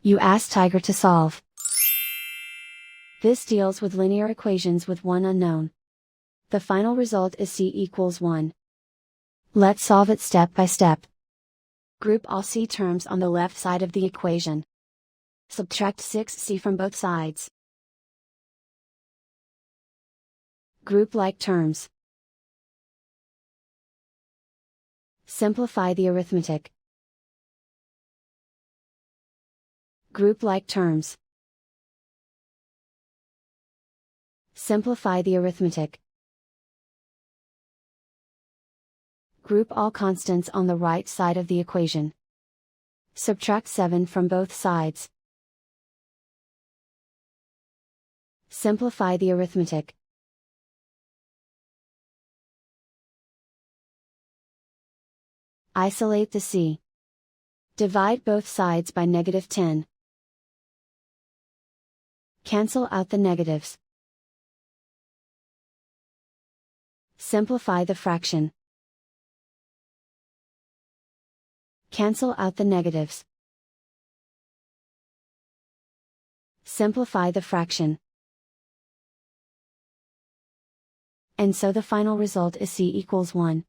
You ask Tiger to solve. This deals with linear equations with one unknown. The final result is c equals 1. Let's solve it step by step. Group all c terms on the left side of the equation. Subtract 6c from both sides. Group like terms. Simplify the arithmetic. Group like terms. Simplify the arithmetic. Group all constants on the right side of the equation. Subtract 7 from both sides. Simplify the arithmetic. Isolate the c. Divide both sides by -10. Cancel out the negatives. Simplify the fraction. Cancel out the negatives. Simplify the fraction. And so the final result is c equals 1.